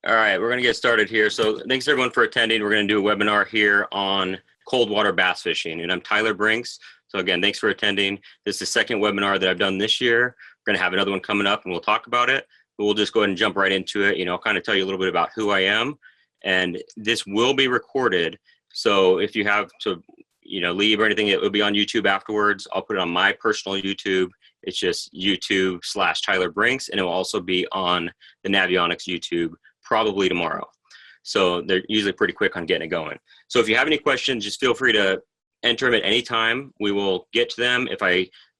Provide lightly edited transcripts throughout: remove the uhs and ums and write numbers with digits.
All right, we're going to get started here. So thanks everyone for attending. We're going to do a webinar here on cold water bass fishing. And I'm Tyler Brinks. So again, thanks for attending. This is the second webinar that I've done this year. We're going to have another one coming up and we'll talk about it. But we'll just go ahead and jump right into it. I'll kind of tell you a little bit about who I am. And this will be recorded. So if you have to, leave or anything, it will be on YouTube afterwards. I'll put it on my personal YouTube. It's just YouTube/Tyler Brinks. And it will also be on the Navionics YouTube probably tomorrow. So they're usually pretty quick on getting it going. So if you have any questions, just feel free to enter them at any time. We will get to them.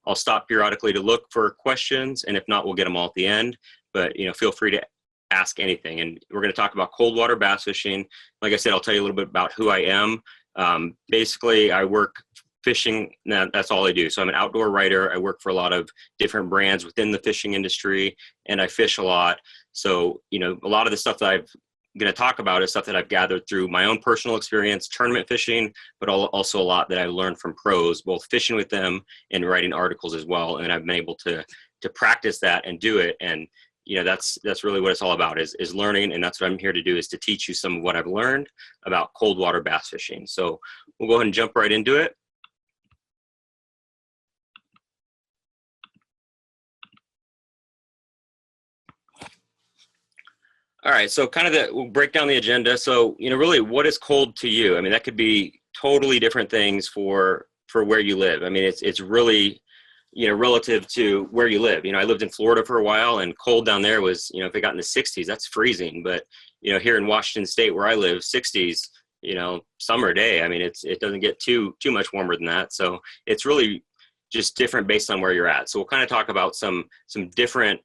I'll stop periodically to look for questions, and if not, we'll get them all at the end. But feel free to ask anything. And we're going to talk about cold water bass fishing. Like I said, I'll tell you a little bit about who I am. Basically, I work fishing. That's all I do. So I'm an outdoor writer. I work for a lot of different brands within the fishing industry, and I fish a lot. So, a lot of the stuff that I'm going to talk about is stuff that I've gathered through my own personal experience, tournament fishing, but also a lot that I learned from pros, both fishing with them and writing articles as well. And I've been able to practice that and do it. And, that's really what it's all about is learning. And that's what I'm here to do, is to teach you some of what I've learned about cold water bass fishing. So we'll go ahead and jump right into it. All right, so we'll break down the agenda. So, really, what is cold to you? I mean, that could be totally different things for where you live. I mean, it's really, relative to where you live. I lived in Florida for a while, and cold down there was, if it got in the 60s, that's freezing. But, here in Washington State where I live, 60s, summer day. I mean, it doesn't get too much warmer than that. So it's really just different based on where you're at. So we'll kind of talk about some different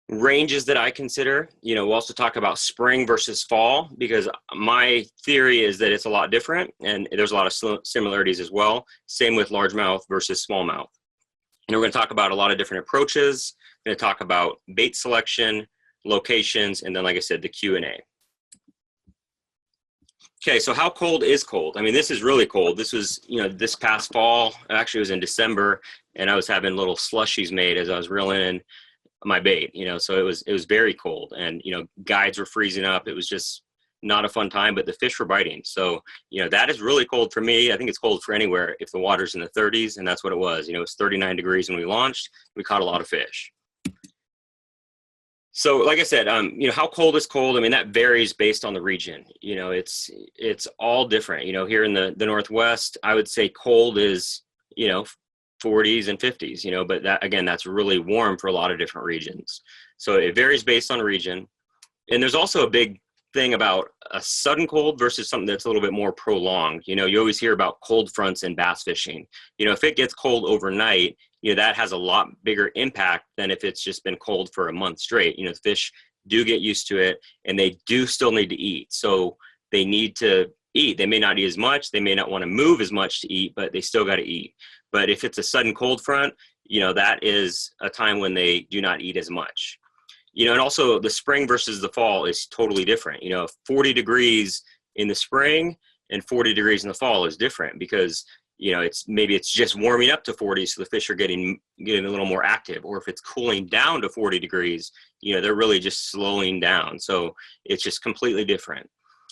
ranges that I consider. We'll also talk about spring versus fall, because my theory is that it's a lot different, and there's a lot of similarities as well. Same with largemouth versus smallmouth. And we're going to talk about a lot of different approaches. We're going to talk about bait selection, locations, and then, like I said, the Q&A. Okay, so how cold is cold? I mean, this is really cold. This was, this past fall. Actually, it was in December, and I was having little slushies made as I was reeling in my bait, so it was very cold, and guides were freezing up. It was just not a fun time, but the fish were biting. So that is really cold for me. I think it's cold for anywhere if the water's in the 30s, and that's what it was. It was 39 degrees when we launched. We caught a lot of fish. So like I said, how cold is cold? I mean, that varies based on the region. It's all different. Here in the Northwest, I would say cold is 40s and 50s, but that's really warm for a lot of different regions. So it varies based on region. And there's also a big thing about a sudden cold versus something that's a little bit more prolonged. You always hear about cold fronts in bass fishing. If it gets cold overnight, that has a lot bigger impact than if it's just been cold for a month straight. The fish do get used to it, and they do still need to eat. So they need to eat. They may not eat as much. They may not want to move as much to eat, but they still got to eat. But if it's a sudden cold front, that is a time when they do not eat as much. And also the spring versus the fall is totally different. 40 degrees in the spring and 40 degrees in the fall is different, because, it's just warming up to 40, so the fish are getting a little more active. Or if it's cooling down to 40 degrees, they're really just slowing down. So it's just completely different.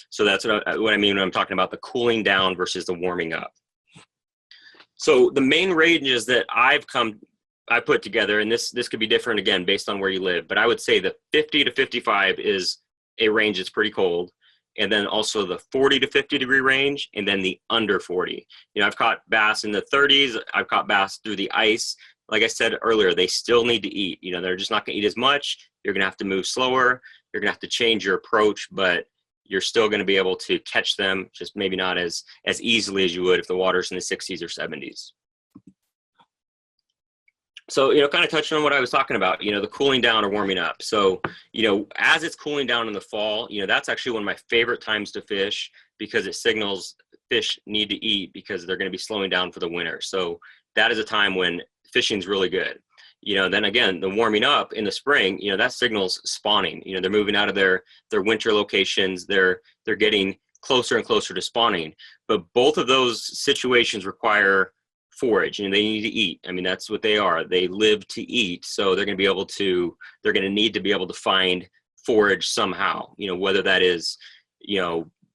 So that's what I mean when I'm talking about the cooling down versus the warming up. So the main ranges that I put together, and this could be different again based on where you live, but I would say the 50 to 55 is a range that's pretty cold. And then also the 40 to 50 degree range, and then the under 40. I've caught bass in the 30s. I've caught bass through the ice. Like I said earlier, they still need to eat. They're just not going to eat as much. You're going to have to move slower. You're going to have to change your approach, but you're still going to be able to catch them, just maybe not as easily as you would if the water's in the 60s or 70s. So, kind of touching on what I was talking about, the cooling down or warming up. So, as it's cooling down in the fall, that's actually one of my favorite times to fish, because it signals fish need to eat because they're going to be slowing down for the winter. So that is a time when fishing's really good. Then again, the warming up in the spring, that signals spawning. They're moving out of their winter locations. They're getting closer and closer to spawning. But both of those situations require forage, they need to eat. I mean, that's what they are. They live to eat. So they're going to need to be able to find forage somehow, whether that is,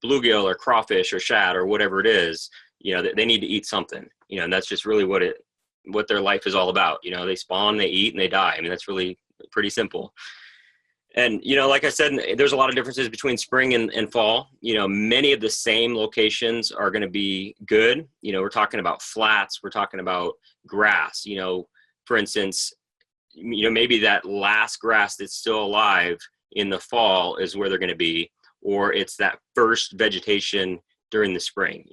bluegill or crawfish or shad or whatever it is, they need to eat something, and that's just really what their life is all about. They spawn, they eat, and they die. I mean, that's really pretty simple. And, like I said, there's a lot of differences between spring and fall. Many of the same locations are going to be good. We're talking about flats, we're talking about grass, for instance, maybe that last grass that's still alive in the fall is where they're going to be, or it's that first vegetation during the spring.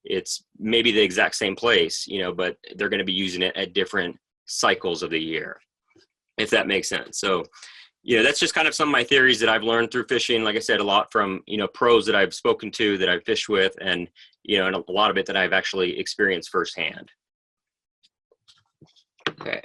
It's maybe the exact same place, but they're going to be using it at different cycles of the year, if that makes sense. So, that's just kind of some of my theories that I've learned through fishing. Like I said, a lot from, pros that I've spoken to, that I've fished with, and, and a lot of it that I've actually experienced firsthand. Okay.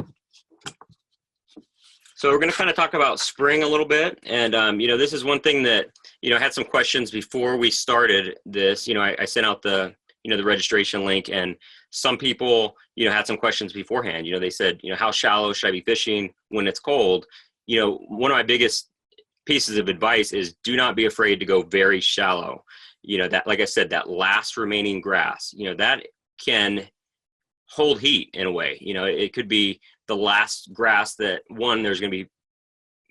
So we're going to kind of talk about spring a little bit. And, this is one thing that, I had some questions before we started this. I sent out the registration link, and some people, had some questions beforehand. They said, how shallow should I be fishing when it's cold? One of my biggest pieces of advice is do not be afraid to go very shallow. That, like I said, that last remaining grass, that can hold heat in a way. It could be the last grass that, one, there's going to be,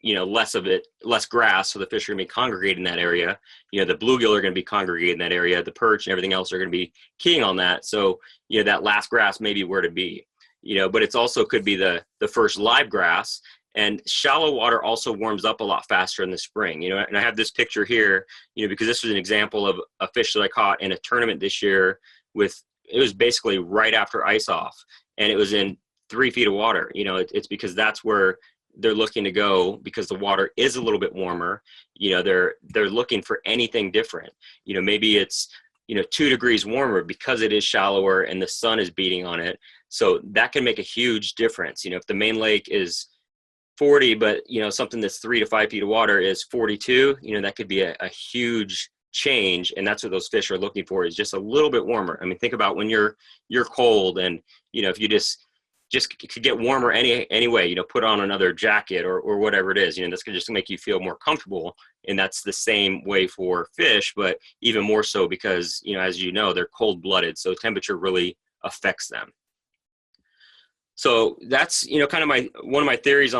less grass. So the fish are going to be congregated in that area. The bluegill are going to be congregated in that area. The perch and everything else are going to be keying on that. So, that last grass may be where to be, but it's also could be the first live grass. And shallow water also warms up a lot faster in the spring, and I have this picture here, because this was an example of a fish that I caught in a tournament this year it was basically right after ice off, and it was in 3 feet of water. It's because that's where they're looking to go, because the water is a little bit warmer. They're looking for anything different. Maybe it's, 2 degrees warmer because it is shallower and the sun is beating on it. So that can make a huge difference. If the main lake is 40, but, something that's 3 to 5 feet of water is 42, that could be a huge change. And that's what those fish are looking for, is just a little bit warmer. I mean, think about when you're cold, and, if you just could get warmer anyway, put on another jacket or whatever it is, that's going to just make you feel more comfortable. And that's the same way for fish, but even more so because, as they're cold blooded. So temperature really affects them. So that's, kind of one of my theories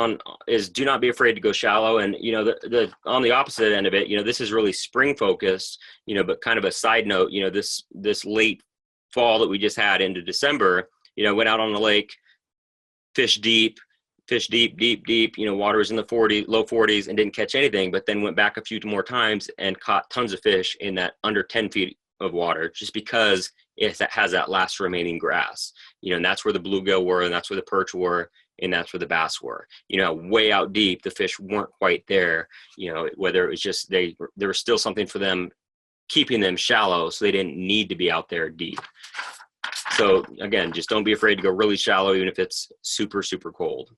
is do not be afraid to go shallow. And, the on the opposite end of it, this is really spring focused, but kind of a side note, this late fall that we just had into December, went out on the lake, fish deep, water was in the low 40s and didn't catch anything, but then went back a few more times and caught tons of fish in that under 10 feet of water, just because it has that last remaining grass, and that's where the bluegill were, and that's where the perch were, and that's where the bass were. Way out deep, the fish weren't quite there, whether it was just there was still something for them keeping them shallow, so they didn't need to be out there deep. So again, just don't be afraid to go really shallow, even if it's super, super cold.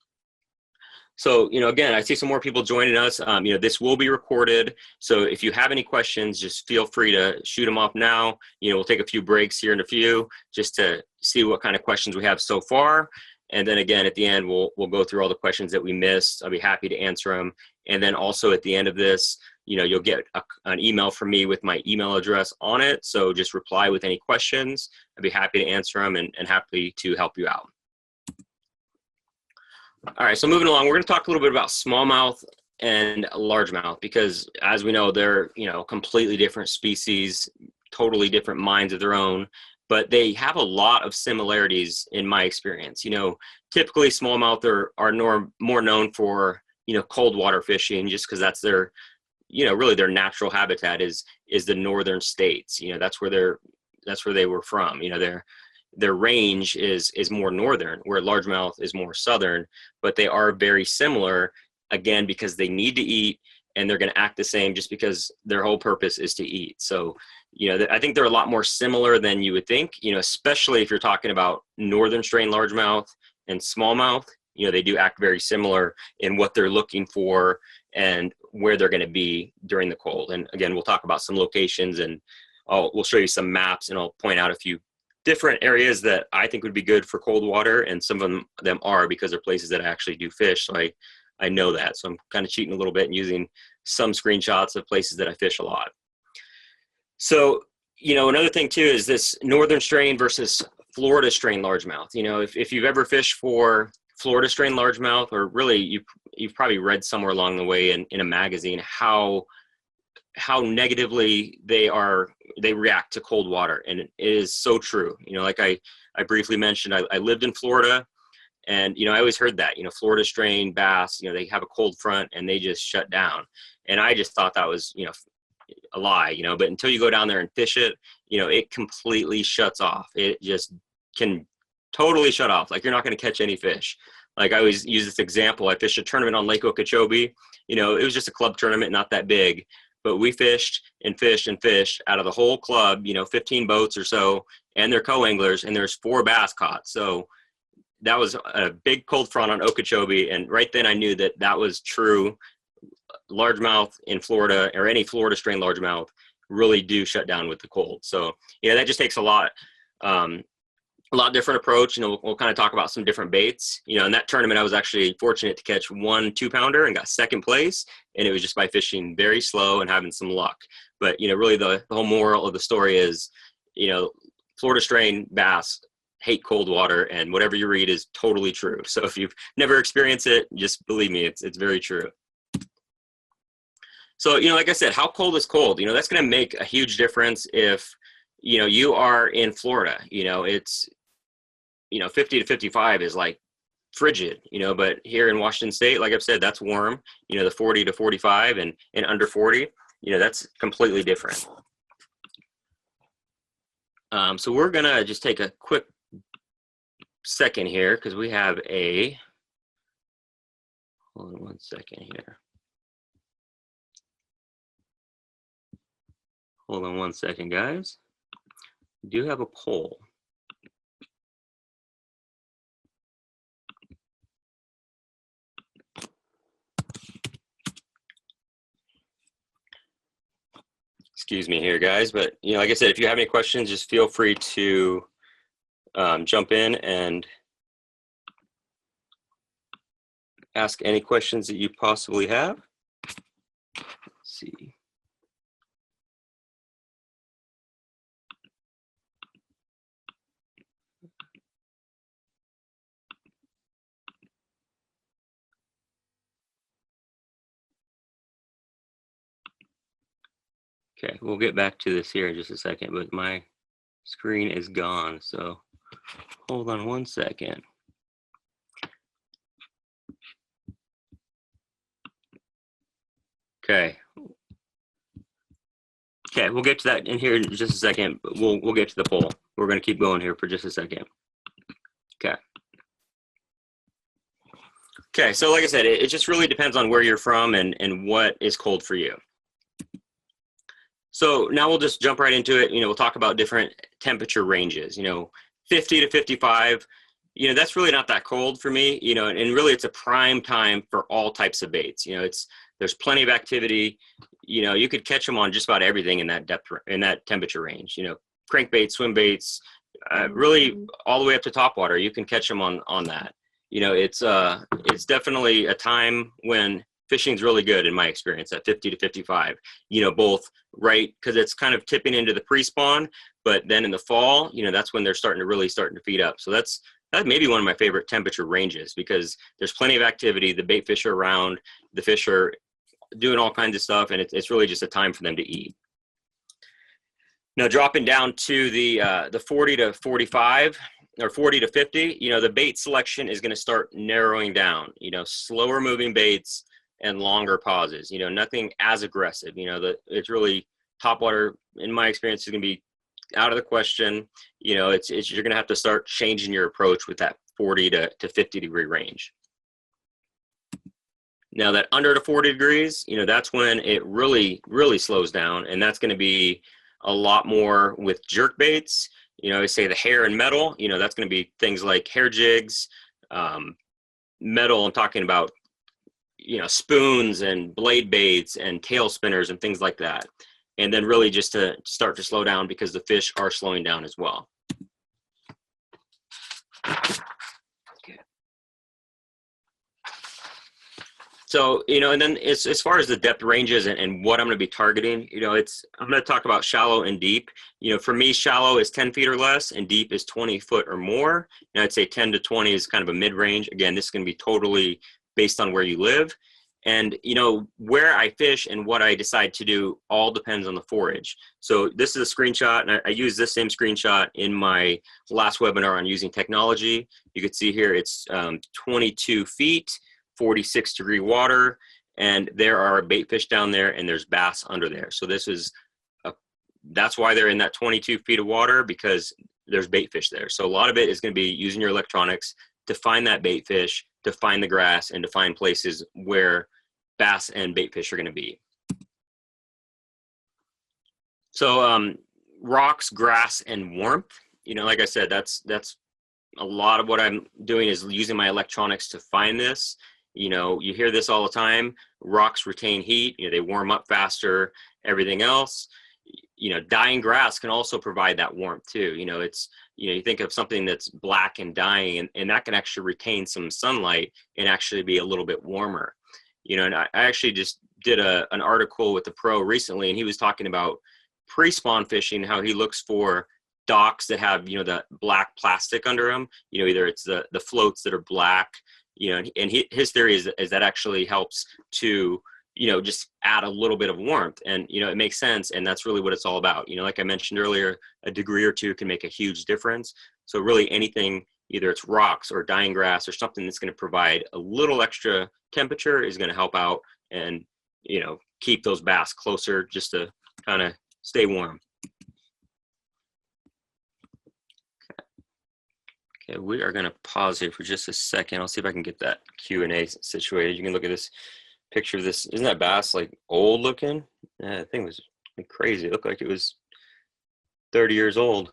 So, again, I see some more people joining us. This will be recorded. So if you have any questions, just feel free to shoot them off now. We'll take a few breaks here in a few just to see what kind of questions we have so far. And then again, at the end, we'll go through all the questions that we missed. I'll be happy to answer them. And then also at the end of this, you'll get an email from me with my email address on it. So just reply with any questions. I'd be happy to answer them and happy to help you out. All right, so moving along, we're going to talk a little bit about smallmouth and largemouth, because as we know, they're, completely different species, totally different minds of their own, but they have a lot of similarities in my experience. Typically smallmouth are more known for, cold water fishing, just because that's their, really their natural habitat is the northern states. That's where they were from. Their range is more northern, where largemouth is more southern, but they are very similar, again, because they need to eat, and they're going to act the same just because their whole purpose is to eat. So, I think they're a lot more similar than you would think, especially if you're talking about northern strain largemouth and smallmouth. They do act very similar in what they're looking for and where they're going to be during the cold. And again, we'll talk about some locations, and we'll show you some maps, and I'll point out a few different areas that I think would be good for cold water, and some of them are, because they're places that I actually do fish, so I know that. So I'm kind of cheating a little bit and using some screenshots of places that I fish a lot. So, you know, another thing too is this northern strain versus Florida strain largemouth. You know, if you've ever fished for Florida strain largemouth, or really you've probably read somewhere along the way in a magazine how negatively they react to cold water. And it is so true. You know, like I briefly mentioned, I lived in Florida, and, you know, I always heard that, you know, Florida strain bass, you know, they have a cold front and they just shut down. And I just thought that was, you know, a lie, you know, but until you go down there and fish it, you know, it completely shuts off. It just can totally shut off. Like, you're not going to catch any fish. Like, I always use this example. I fished a tournament on Lake Okeechobee. You know, it was just a club tournament, not that big, but we fished and fished and fished out of the whole club, you know, 15 boats or so, and their co-anglers, and there's 4 bass caught. So that was a big cold front on Okeechobee. And right then I knew that that was true. Largemouth in Florida, or any Florida strain largemouth, really do shut down with the cold. So yeah, that just takes a lot different approach. You know, we'll kind of talk about some different baits. You know, in that tournament, I was actually fortunate to catch 1 2-pounder and got 2nd place. And it was just by fishing very slow and having some luck. But, you know, really the whole moral of the story is, you know, Florida strain bass hate cold water, and whatever you read is totally true. So if you've never experienced it, just believe me, it's very true. So, you know, like I said, how cold is cold? You know, that's going to make a huge difference if, you know, you are in Florida. You know, it's, you know, 50 to 55 is like frigid, you know, but here in Washington State, like I've said, that's warm. You know, the 40 to 45 and under 40, you know, that's completely different. So we're going to just take a quick second here, because we have hold on one second here. Hold on one second, guys. We do have a poll. Excuse me here, guys, but, you know, like I said, if you have any questions, just feel free to jump in and ask any questions that you possibly have. Let's see. Okay, we'll get back to this here in just a second, but my screen is gone, so hold on one second. Okay, we'll get to that in here in just a second, but we'll get to the poll. We're going to keep going here for just a second. Okay, so like I said, it just really depends on where you're from and what is cold for you. So now we'll just jump right into it. You know, we'll talk about different temperature ranges. You know, 50 to 55, you know, that's really not that cold for me, you know, and really it's a prime time for all types of baits. You know, there's plenty of activity. You know, you could catch them on just about everything in that depth, in that temperature range. You know, crankbaits, swim baits, really all the way up to topwater, you can catch them on that. You know, it's definitely a time when fishing's really good in my experience at 50 to 55, you know, both right, because it's kind of tipping into the pre-spawn, but then in the fall, you know, that's when they're starting to feed up. So that may be one of my favorite temperature ranges, because there's plenty of activity, the bait fish are around, the fish are doing all kinds of stuff, and it's really just a time for them to eat. Now, dropping down to the 40 to 45 or 40 to 50, you know, the bait selection is going to start narrowing down, you know, slower moving baits and longer pauses, you know, nothing as aggressive. You know, it's really topwater, in my experience, is going to be out of the question. You know, you're going to have to start changing your approach with that 40 to 50 degree range. Now that under the 40 degrees, you know, that's when it really, really slows down. And that's going to be a lot more with jerk baits. You know, I say the hair and metal, you know, that's going to be things like hair jigs, metal. I'm talking about, you know, spoons and blade baits and tail spinners and things like that. And then really just to start to slow down, because the fish are slowing down as well. Okay. So, and then as far as the depth ranges and what I'm going to be targeting, I'm going to talk about shallow and deep. For me, shallow is 10 feet or less and deep is 20 foot or more. And I'd say 10 to 20 is kind of a mid-range. Again, this is going to be totally based on where you live. And, where I fish and what I decide to do all depends on the forage. So this is a screenshot, and I use this same screenshot in my last webinar on using technology. You can see here it's 22 feet. 46-degree water, and there are bait fish down there, and there's bass under there. So that's why they're in that 22 feet of water, because there's bait fish there. So a lot of it is going to be using your electronics to find that bait fish, to find the grass, and to find places where bass and bait fish are going to be. So rocks, grass, and warmth. Like I said, that's a lot of what I'm doing is using my electronics to find this. You hear this all the time. Rocks retain heat. They warm up faster. Everything else. Dying grass can also provide that warmth too. You think of something that's black and dying, and that can actually retain some sunlight and actually be a little bit warmer. And I actually just did an article with the pro recently, and he was talking about pre-spawn fishing, how he looks for docks that have, the black plastic under them. Either it's the floats that are black, and his theory is that actually helps to, just add a little bit of warmth. And, it makes sense. And that's really what it's all about. Like I mentioned earlier, a degree or two can make a huge difference. So really anything, either it's rocks or dying grass or something that's going to provide a little extra temperature is going to help out and, keep those bass closer just to kind of stay warm. Okay, we are going to pause here for just a second. I'll see if I can get that Q&A situated. You can look at this picture of this. Isn't that bass like old looking? Yeah, that thing was like crazy. It looked like it was 30 years old.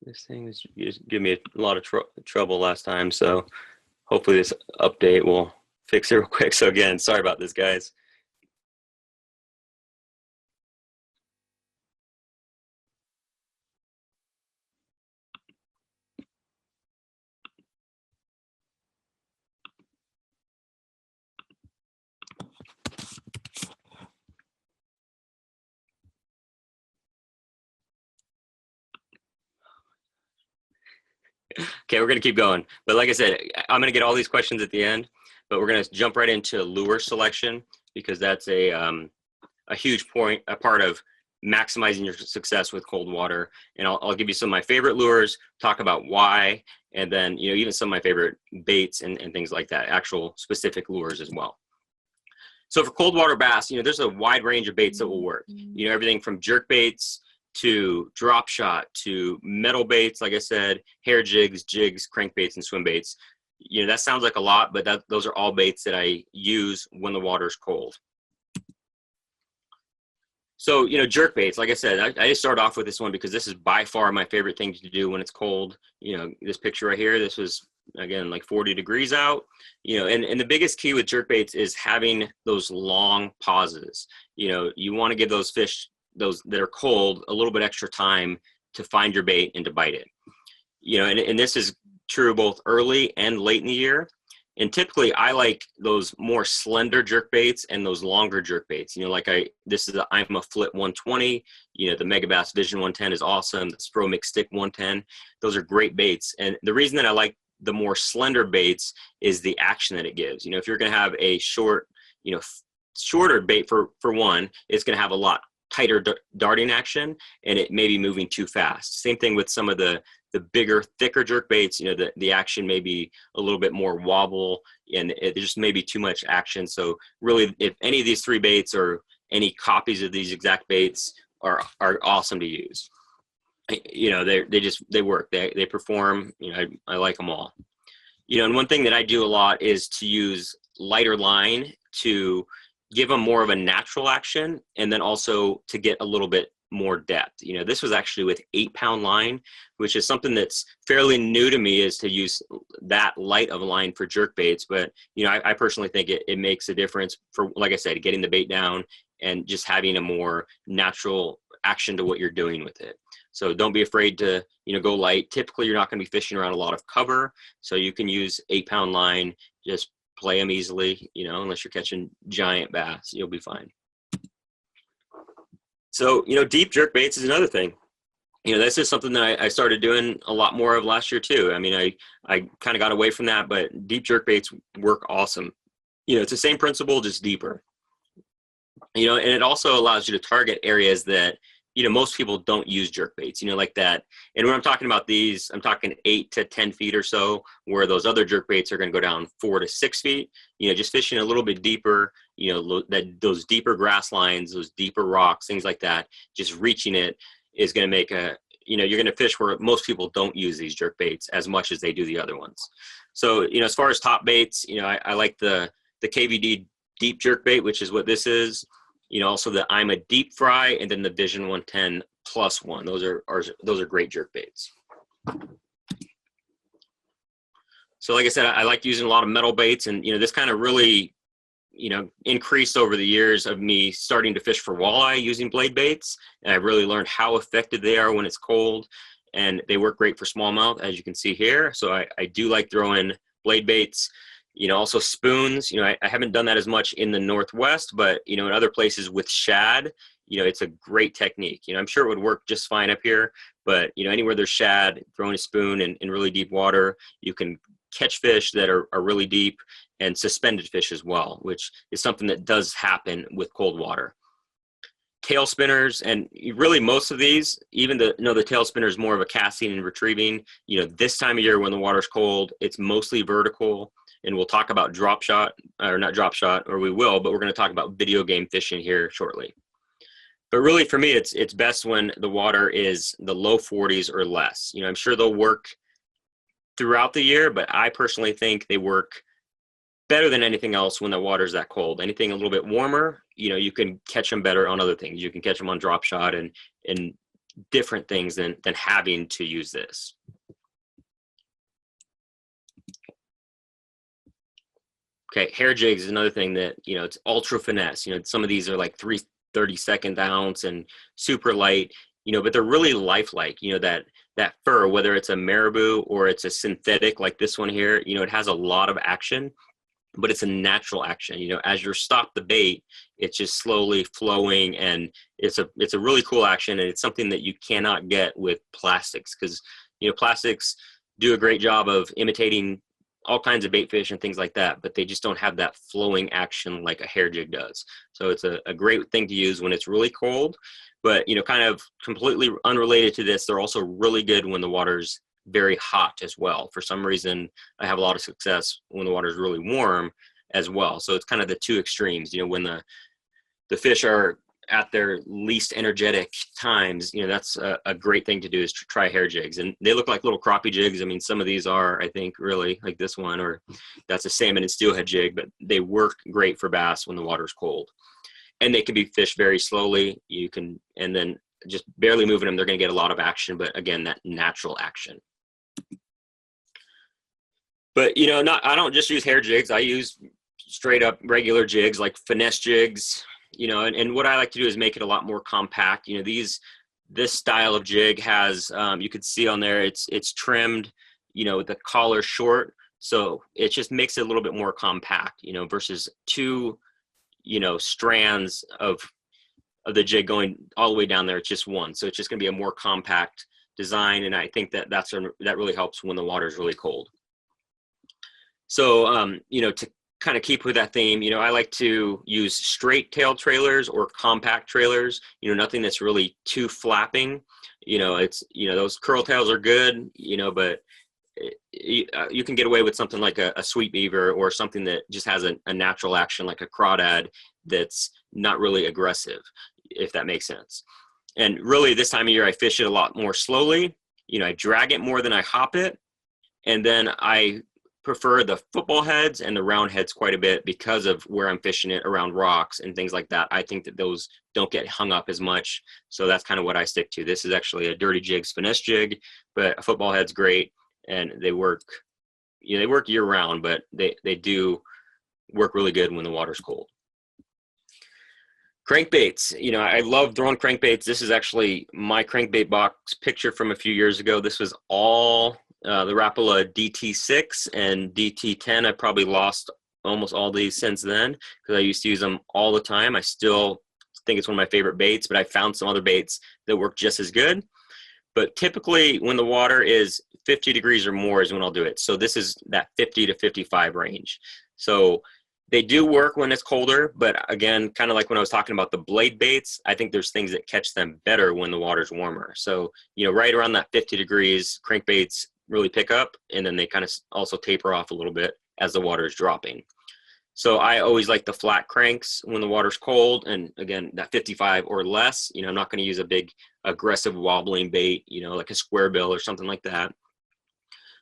This thing is give me a lot of trouble last time, so hopefully this update will fix it real quick. So again, sorry about this, guys. Okay, we're going to keep going. But like I said, I'm going to get all these questions at the end, but we're going to jump right into lure selection, because that's a huge a part of maximizing your success with cold water. And I'll give you some of my favorite lures, talk about why, and then, even some of my favorite baits and things like that, actual specific lures as well. So for cold water bass, there's a wide range of baits that will work. Everything from jerk baits to drop shot to metal baits, like I said, hair jigs, crankbaits, and swim baits. That sounds like a lot, but those are all baits that I use when the water's cold. So, jerk baits, like I said, I just start off with this one because this is by far my favorite thing to do when it's cold. This picture right here, this was, again, like 40 degrees out, and the biggest key with jerk baits is having those long pauses. You want to give those fish, those that are cold, a little bit extra time to find your bait and to bite it. And this is true both early and late in the year. And typically I like those more slender jerk baits and those longer jerk baits. This is I'm a Flit 120, the Megabass Vision 110 is awesome. The Spro Mix Stick 110, those are great baits. And the reason that I like the more slender baits is the action that it gives. If you're going to have a shorter bait for one, it's going to have a lot tighter darting action, and it may be moving too fast. Same thing with some of the bigger, thicker jerk baits. The action may be a little bit more wobble, and it just may be too much action. So really, if any of these three baits or any copies of these exact baits are awesome to use. They work. They perform. I like them all. And one thing that I do a lot is to use lighter line to give them more of a natural action, and then also to get a little bit more depth. You know, this was actually with 8-pound line, which is something that's fairly new to me, is to use that light of a line for jerk baits. But, you know, I personally think it makes a difference for, like I said, getting the bait down and just having a more natural action to what you're doing with it. So don't be afraid to, you know, go light. Typically, you're not going to be fishing around a lot of cover, so you can use 8-pound line. Just play them easily, you know, unless you're catching giant bass, you'll be fine. So, you know, deep jerk baits is another thing. You know, this is something that I started doing a lot more of last year too. I mean, I kind of got away from that, but deep jerk baits work awesome. You know, it's the same principle, just deeper. You know, and it also allows you to target areas that, you know, most people don't use jerk baits, you know, like that. And when I'm talking about these, I'm talking 8 to 10 feet or so, where those other jerk baits are going to go down 4 to 6 feet. You know, just fishing a little bit deeper, you know, those deeper grass lines, those deeper rocks, things like that, just reaching it is going to make you know, you're going to fish where most people don't use these jerk baits as much as they do the other ones. So, you know, as far as top baits, you know, I like the KVD deep jerk bait, which is what this is. You know, also the I'm a deep fry, and then the Vision 110 +1. Those are great jerk baits. So like I said, I like using a lot of metal baits, and, you know, this kind of really, you know, increased over the years of me starting to fish for walleye using blade baits. And I really learned how effective they are when it's cold, and they work great for smallmouth, as you can see here. So I do like throwing blade baits. You know, also spoons. You know, I haven't done that as much in the Northwest, but, you know, in other places with shad, you know, it's a great technique. You know, I'm sure it would work just fine up here, but, you know, anywhere there's shad, throwing a spoon in really deep water, you can catch fish that are really deep, and suspended fish as well, which is something that does happen with cold water. Tail spinners, and really most of these, even the tail spinner is more of a casting and retrieving. You know, this time of year when the water's cold, it's mostly vertical. And we'll talk about drop shot, or not drop shot, or we will, but we're going to talk about video game fishing here shortly. But really, for me, it's best when the water is the low 40s or less. You know, I'm sure they'll work throughout the year, but I personally think they work better than anything else when the water's that cold. Anything a little bit warmer, you know, you can catch them better on other things. You can catch them on drop shot and different things than having to use this. Okay, hair jigs is another thing that, you know, it's ultra finesse. You know, some of these are like 3/32 ounce and super light, you know, but they're really lifelike. You know, that fur, whether it's a marabou or it's a synthetic like this one here, you know, it has a lot of action, but it's a natural action. You know, as you stop the bait, it's just slowly flowing, and it's a really cool action, and it's something that you cannot get with plastics, because, you know, plastics do a great job of imitating all kinds of bait fish and things like that, but they just don't have that flowing action like a hair jig does. So it's a great thing to use when it's really cold. But, you know, kind of completely unrelated to this, they're also really good when the water's very hot as well. For some reason, I have a lot of success when the water's really warm as well. So it's kind of the two extremes. You know, when the fish are at their least energetic times, you know, that's a great thing to do, is to try hair jigs. And they look like little crappie jigs. I mean, some of these are, I think, really like this one, or that's a salmon and steelhead jig, but they work great for bass when the water's cold. And they can be fished very slowly. You can, and then just barely moving them, they're going to get a lot of action, but again, that natural action. But, you know, I don't just use hair jigs. I use straight up regular jigs, like finesse jigs. You know, and what I like to do is make it a lot more compact. You know, this style of jig has, you could see on there, it's trimmed, you know, with the collar short. So it just makes it a little bit more compact, you know, versus two, you know, strands of the jig going all the way down there. It's just one. So it's just going to be a more compact design. And I think that that really helps when the water is really cold. So, you know, to kind of keep with that theme, you know, I like to use straight tail trailers or compact trailers, you know, nothing that's really too flapping. You know, it's, you know, those curl tails are good, you know, but you can get away with something like a sweet beaver, or something that just has a natural action like a crawdad that's not really aggressive, if that makes sense. And really this time of year, I fish it a lot more slowly. You know, I drag it more than I hop it. And then I prefer the football heads and the round heads quite a bit because of where I'm fishing it around rocks and things like that. I think that those don't get hung up as much. So that's kind of what I stick to. This is actually a Dirty Jigs finesse jig, but a football head's great, and they work, they work year round, but they do work really good when the water's cold. Crankbaits, I love throwing crankbaits. This is actually my crankbait box picture from a few years ago. This was all the Rapala DT6 and DT10. I probably lost almost all these since then because I used to use them all the time. I still think it's one of my favorite baits, but I found some other baits that work just as good. But typically when the water is 50 degrees or more is when I'll do it. So this is that 50 to 55 range. So they do work when it's colder, but again, kind of like when I was talking about the blade baits, I think there's things that catch them better when the water's warmer. So, right around that 50 degrees, crankbaits really pick up, and then they kind of also taper off a little bit as the water is dropping. So I always like the flat cranks when the water's cold, and again, that 55 or less. I'm not going to use a big aggressive wobbling bait, like a square bill or something like that.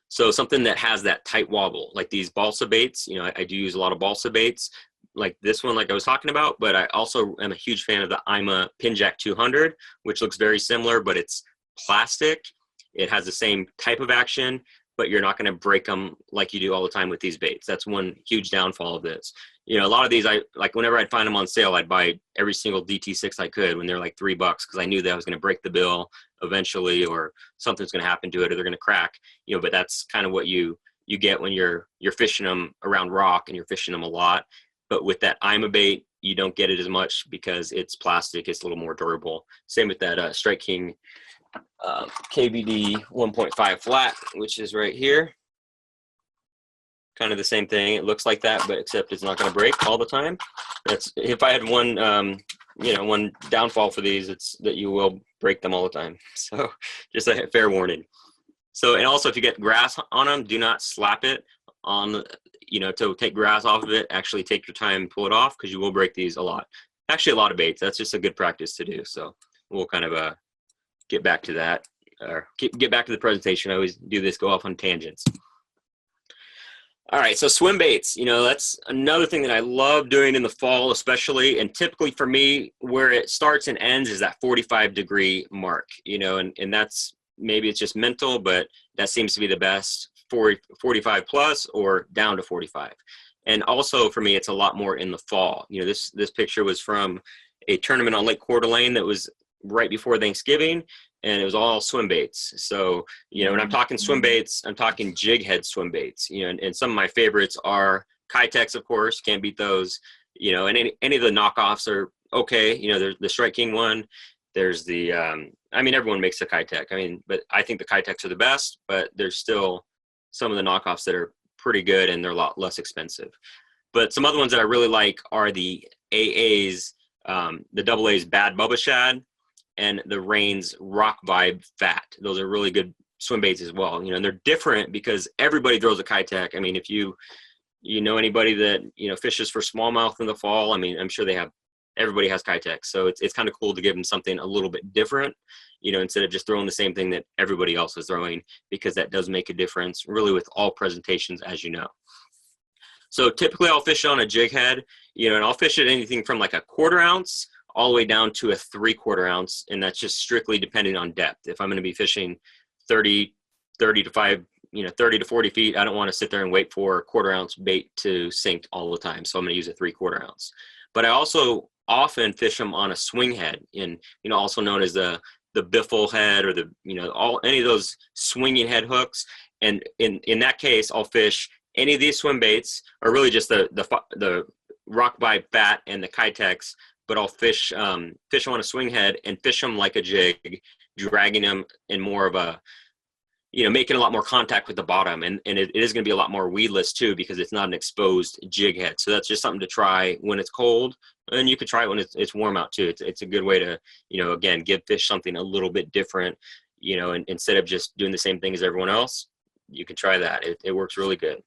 So something that has that tight wobble, like these balsa baits, I do use a lot of balsa baits, like this one, like I was talking about, but I also am a huge fan of the IMA Pinjack 200, which looks very similar, but it's plastic. It has the same type of action, but you're not going to break them like you do all the time with these baits. That's one huge downfall of this. A lot of these, whenever I'd find them on sale, I'd buy every single DT6 I could when they're like $3 because I knew that I was going to break the bill eventually, or something's going to happen to it, or they're going to crack. But that's kind of what you get when you're fishing them around rock and you're fishing them a lot. But with that IMA bait, you don't get it as much because it's plastic. It's a little more durable. Same with that Strike King KVD 1.5 flat, which is right here. Kind of the same thing. It looks like that, but except it's not going to break all the time. That's if I had one, one downfall for these, it's that you will break them all the time. So just a fair warning. So, and also if you get grass on them, do not slap it on, to take grass off of it. Actually take your time and pull it off because you will break these a lot. Actually, a lot of baits. That's just a good practice to do. So we'll kind of get back to that, or get back to the presentation. I always do this, go off on tangents. All right, so swim baits, that's another thing that I love doing in the fall, especially, and typically for me, where it starts and ends is that 45-degree mark, and that's, maybe it's just mental, but that seems to be the best, 45 plus or down to 45. And also for me, it's a lot more in the fall. This picture was from a tournament on Lake Coeur d'Alene that was right before Thanksgiving, and it was all swim baits. So, when I'm talking swim baits, I'm talking jig head swim baits, and some of my favorites are Kitex, of course, can't beat those, and any of the knockoffs are okay. There's the Strike King one. There's the, everyone makes the Kitex. But I think the Kitex are the best, but there's still some of the knockoffs that are pretty good and they're a lot less expensive. But some other ones that I really like are the AA's, the AA's Bad Bubba Shad, and the Rain's Rock Vibe Fat. Those are really good swim baits as well. And they're different because everybody throws a Kitech. If you know anybody that, fishes for smallmouth in the fall, I'm sure everybody has Kitech. So it's kind of cool to give them something a little bit different, instead of just throwing the same thing that everybody else is throwing, because that does make a difference really with all presentations, as you know. So typically I'll fish on a jig head, and I'll fish at anything from like a 1/4 ounce all the way down to a 3/4 ounce. And that's just strictly depending on depth. If I'm going to be fishing 30 to 40 feet, I don't want to sit there and wait for a 1/4 ounce bait to sink all the time. So I'm going to use a 3/4 ounce. But I also often fish them on a swing head, and, also known as the biffle head, or any of those swinging head hooks. And in that case, I'll fish any of these swim baits, or really just the Rock Vibe Fat and the Kitex, but I'll fish on a swing head and fish them like a jig, dragging them in more of a, making a lot more contact with the bottom. And it is going to be a lot more weedless too, because it's not an exposed jig head. So that's just something to try when it's cold, and you could try it when it's warm out too. It's a good way to, again, give fish something a little bit different, and instead of just doing the same thing as everyone else, you can try that. It works really good.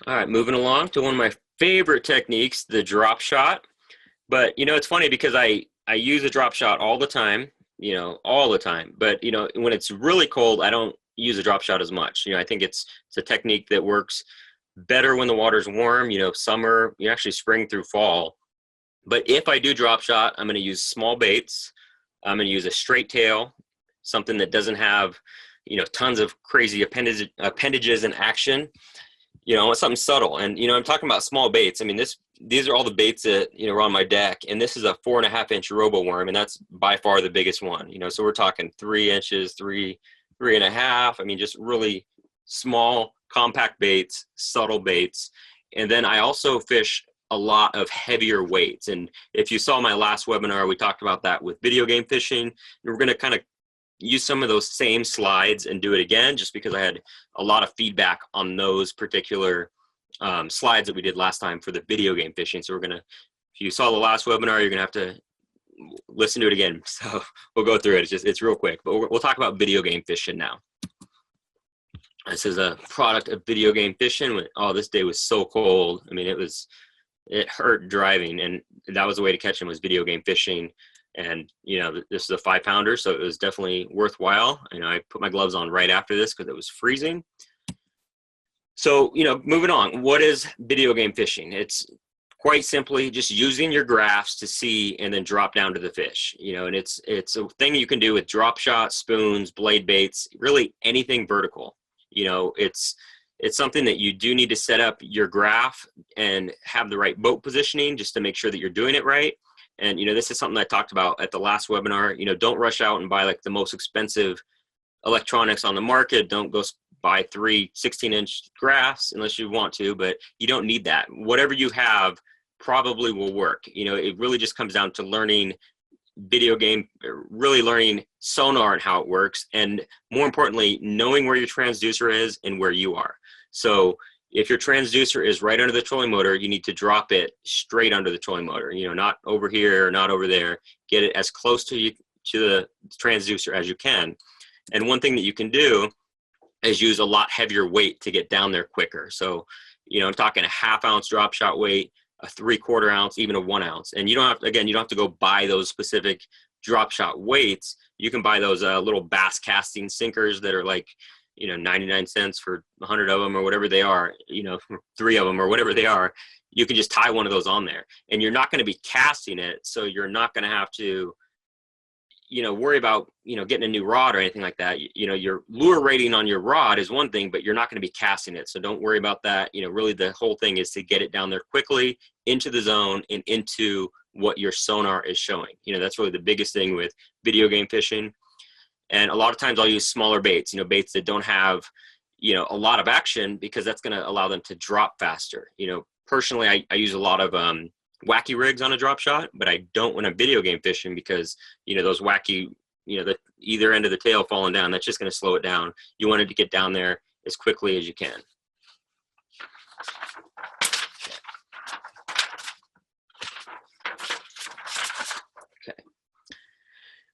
All right, moving along to one of my favorite techniques, the drop shot. But, it's funny because I use a drop shot all the time, all the time. But, when it's really cold, I don't use a drop shot as much. I think it's a technique that works better when the water's warm, summer, actually spring through fall. But if I do drop shot, I'm going to use small baits. I'm going to use a straight tail, something that doesn't have, tons of crazy appendages and action. Something subtle. And, I'm talking about small baits. I mean, these are all the baits that, are on my deck. And this is a 4.5-inch robo worm. And that's by far the biggest one, so we're talking 3 inches, 3.5. I mean, just really small, compact baits, subtle baits. And then I also fish a lot of heavier weights. And if you saw my last webinar, we talked about that with video game fishing. And we're going to kind of use some of those same slides and do it again, just because I had a lot of feedback on those particular slides that we did last time for the video game fishing. So if you saw the last webinar, you're gonna have to listen to it again. So we'll go through it. It's real quick, but we'll talk about video game fishing now. This is a product of video game fishing. Oh, this day was so cold. I mean, it hurt driving, and that was the way to catch them, was video game fishing. And, this is a 5-pounder, so it was definitely worthwhile. I put my gloves on right after this because it was freezing. So, moving on, what is video game fishing? It's quite simply just using your graphs to see and then drop down to the fish, and it's a thing you can do with drop shots, spoons, blade baits, really anything vertical. It's something that you do need to set up your graph and have the right boat positioning just to make sure that you're doing it right. And, this is something I talked about at the last webinar. Don't rush out and buy like the most expensive electronics on the market. Don't go buy 3 16-inch graphs unless you want to, but you don't need that. Whatever you have probably will work. It really just comes down to learning really learning sonar and how it works. And more importantly, knowing where your transducer is and where you are. So if your transducer is right under the trolling motor, you need to drop it straight under the trolling motor, not over here, not over there. Get it as close to the transducer as you can. And one thing that you can do is use a lot heavier weight to get down there quicker. So, I'm talking a 1/2 ounce drop shot weight, a 3/4 ounce, even a 1 ounce. And you don't have to go buy those specific drop shot weights. You can buy those little bass casting sinkers that are like, 99 cents for 100 of them or whatever they are, 3 of them or whatever they are. You can just tie one of those on there, and you're not going to be casting it. So you're not going to have to, worry about, getting a new rod or anything like that. Your lure rating on your rod is one thing, but you're not going to be casting it. So don't worry about that. Really the whole thing is to get it down there quickly into the zone and into what your sonar is showing. That's really the biggest thing with video game fishing. And a lot of times I'll use smaller baits, baits that don't have, a lot of action, because that's going to allow them to drop faster. Personally, I use a lot of wacky rigs on a drop shot, but I don't when I'm video game fishing, because, those wacky, the either end of the tail falling down, that's just going to slow it down. You want it to get down there as quickly as you can.